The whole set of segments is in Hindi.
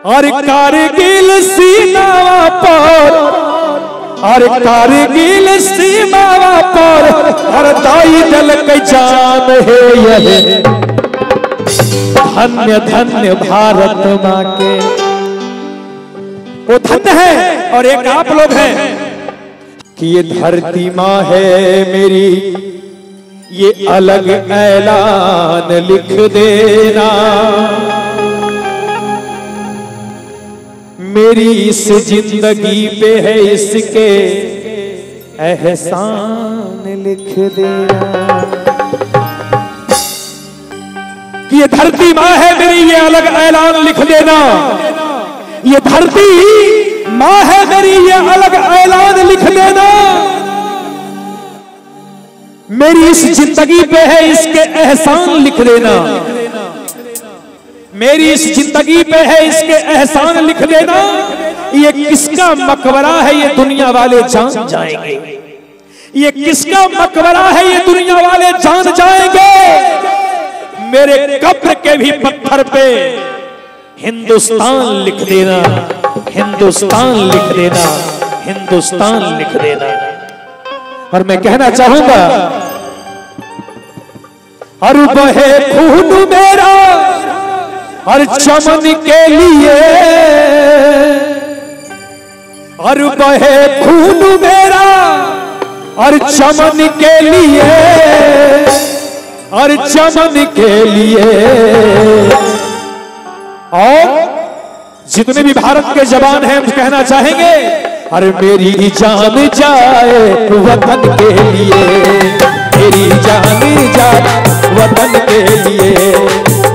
और कारगिल सीमावा पर, और कारगिल सीमावा पर हर दाई दल के जान है यह। धन्य धन्य भारत माँ के, वो धन्य है। और एक आप लोग हैं कि ये धरती माँ है मेरी, ये अलग ऐलान लिख देना। मेरी इस जिंदगी पे है इसके एहसान लिख देना। कि ये धरती माँ है मेरी, ये अलग ऐलान लिख देना। ये धरती माँ है मेरी, ये अलग ऐलान लिख देना। मेरी इस जिंदगी पे है इसके एहसान लिख देना। मेरी इस जिंदगी पे है इसके एहसान लिख देना। ये किसका मकबरा है ये दुनिया वाले जान जाएंगे। ये किसका मकबरा है ये दुनिया वाले जान जाएंगे। मेरे कब्र के भी पत्थर पे हिंदुस्तान लिख देना, हिंदुस्तान लिख देना, हिंदुस्तान लिख देना। और मैं कहना चाहूंगा, और बहे खून मेरा और चमन के लिए, और बहे खून मेरा और चमन के लिए, और चमन के लिए। और जितने भी भारत के जवान हैं हम कहना चाहेंगे, अरे मेरी जान जाए वतन के लिए, मेरी जान जाए वतन के लिए,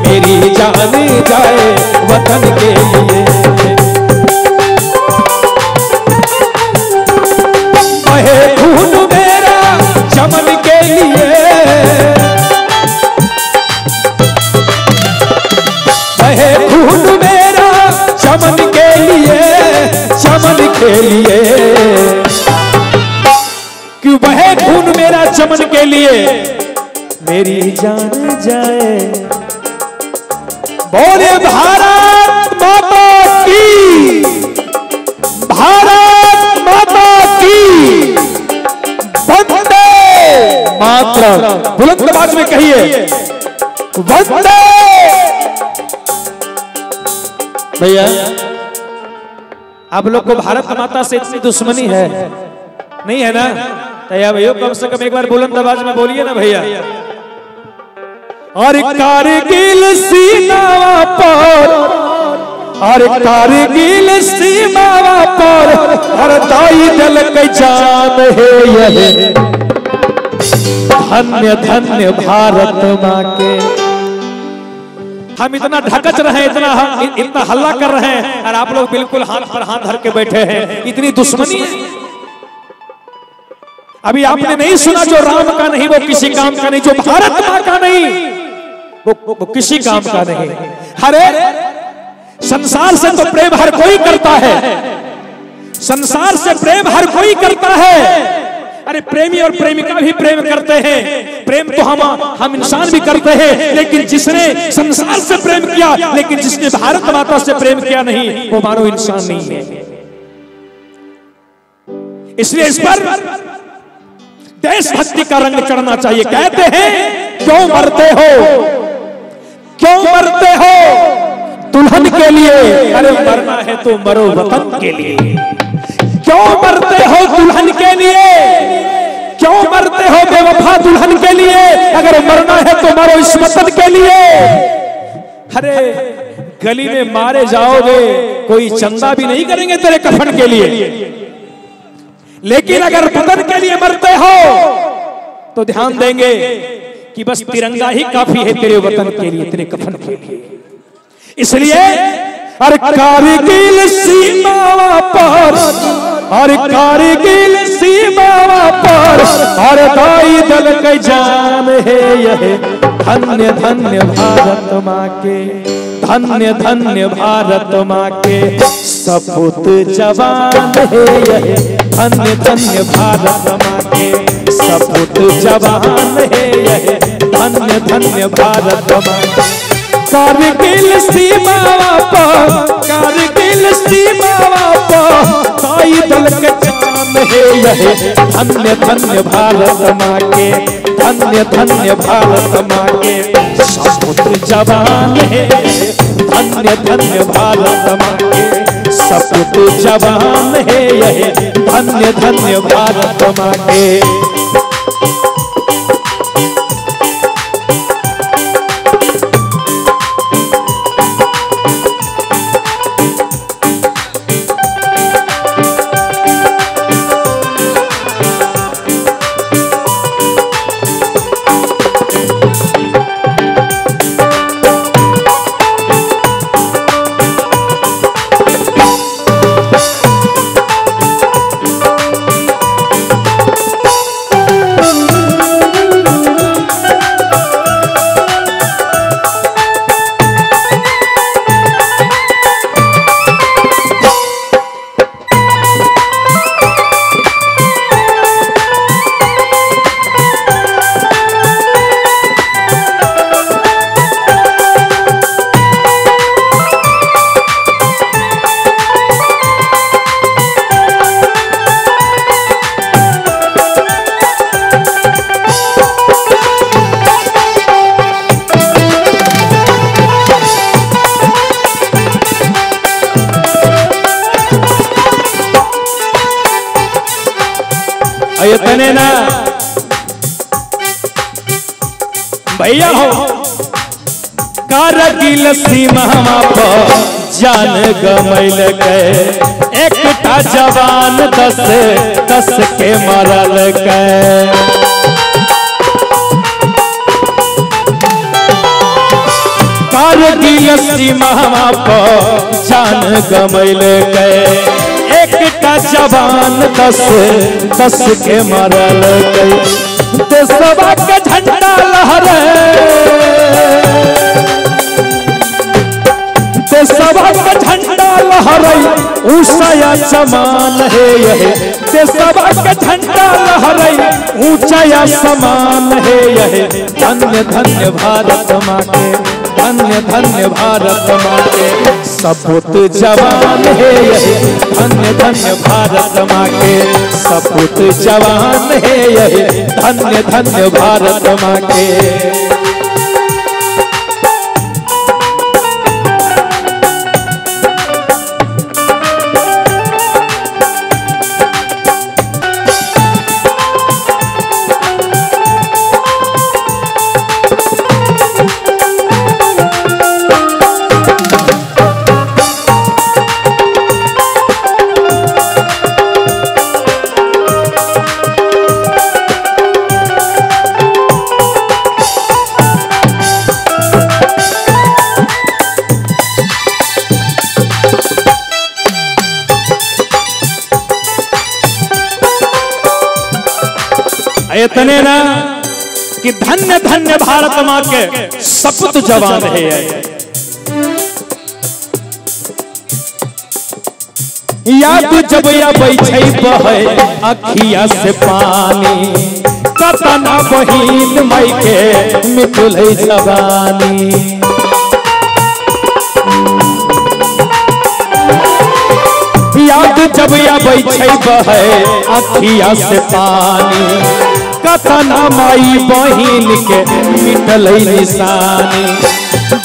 मेरी जान जाए वतन के लिए। बहे खून मेरा चमन के लिए, बहे खून मेरा चमन के लिए, चमन के लिए। क्यों बहे खून मेरा चमन के लिए, मेरी जान जाए। बोले भारत माता की, भारत माता की, वंदे मातरम। बुलंद आवाज में कहिए वंदे। भैया आप लोग को भारत माता से इतनी दुश्मनी है नहीं है ना? तैयार भैया कम से कम एक बार बुलंद आवाज में बोलिए ना भैया। और कारगिल सीमावा पर, और कारगिल सीमावा पर हर दाई दल के जान है यह। धन्य धन्य भारत माँ के। हम इतना ढकच रहे हैं, इतना हल्ला कर रहे हैं, और आप लोग बिल्कुल हाथ पर हाथ धर के बैठे हैं। इतनी दुश्मनी है। अभी आपने नहीं सुना, जो राम का नहीं वो किसी काम का नहीं, जो भारत माँ का नहीं वो किसी काम का नहीं। अरे संसार से तो प्रेम हर कोई करता है, संसार से प्रेम हर कोई करता है। अरे प्रेमी और प्रेमिका भी प्रेम करते हैं, प्रेम तो हम इंसान भी करते हैं। लेकिन जिसने संसार से प्रेम किया, लेकिन जिसने भारत माता से प्रेम किया नहीं, वो मानो इंसान नहीं है। इसलिए इस पर देशभक्ति का रंग चढ़ना चाहिए। कहते हैं क्यों मरते हो, क्यों मरते हो दुल्हन के लिए। अरे मरना है तो मरो वतन के लिए। क्यों मरते हो दुल्हन के लिए, क्यों मरते हो बेवफा दुल्हन के लिए। अगर मरना है तो मरो इस वतन के लिए। अरे गली में मारे जाओगे, कोई चंदा भी नहीं करेंगे तेरे कफन के लिए। लेकिन अगर वतन के लिए मरते हो तो ध्यान देंगे कि बस तिरंगा ही काफी है तेरे वतन के लिए, तेरे कफन के लिए। इसलिए हर कारगिल सीमावा पर, हर कारगिल सीमावा पर हर दाई दल के जान है यह। धन्य धन्य भारत माँ के, धन्य धन्य भारत माँ के सपूत जवान है यह। धन्य धन्य भारत माँ के सपूत जवान है यह। धन्य धन्य भारत माँ। कारगिल सीमावा पर, है यह धन्य धन्य भारत माँ के, धन्य धन्य भारत माँ के सपूत जवान है, धन्य धन्य भारत माँ के सपूत जवान है यह धन्य धन्य भारत माँ के। इतने ना भैया हो कारगिल सीमा पर जान गमैल के एकटा जवान 10 के मरल के। कारगिल सीमा पर जान गमैल के एकटा जवान 10 के मरल गई। देशवा के झंडा लहरे, देशवा के झंडा लहरे ऊंचा समान है यह, देशवा के झंडा लहरे ऊंचा समान है यह धन्य धन्य भारत माँ के, धन्य धन्य भारत माँ के सपूत जवान है यह धन्य धन्य भारत माँ के सपूत जवान है यह धन्य धन्य भारत माँ के। इतने ना कि धन्य धन्य भारत माँ के सपूत जवान है। याद जब या बैठे बहे अखिया से पानी कतना बहिन माई के मिटल जवानी। याद जब या बैठे बहे अखिया से पानी कतना माई बहिन के मिटल निशानी।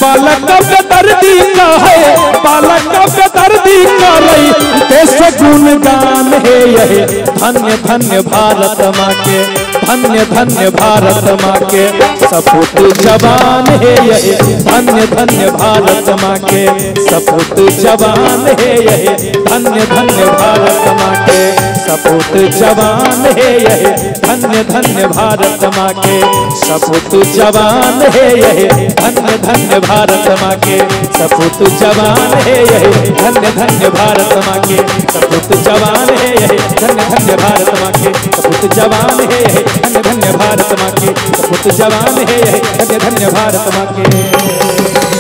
बालक पे दर्दी का है, बालक पे दर्दी का रही देश गुणगान है यह धन्य धन्य भारत माँ के, धन्य धन्य भारत माँ के सपूत जवान है यह धन्य धन्य भारत माँ के सपूत जवान है यह धन्य धन्य भारत माँ के सपूत जवान है यह धन्य धन्य भारत माँ के सपूत जवान है यह धन्य धन्य भारत माँ के सपूत जवान है यह धन्य धन्य भारत माँ के सपूत जवान है यह धन्य धन्य भारत माँ के सपूत जवान है यह धन्य धन्य भारत माँ के सपूत जवान है यह धन्य धन्य भारत माँ के।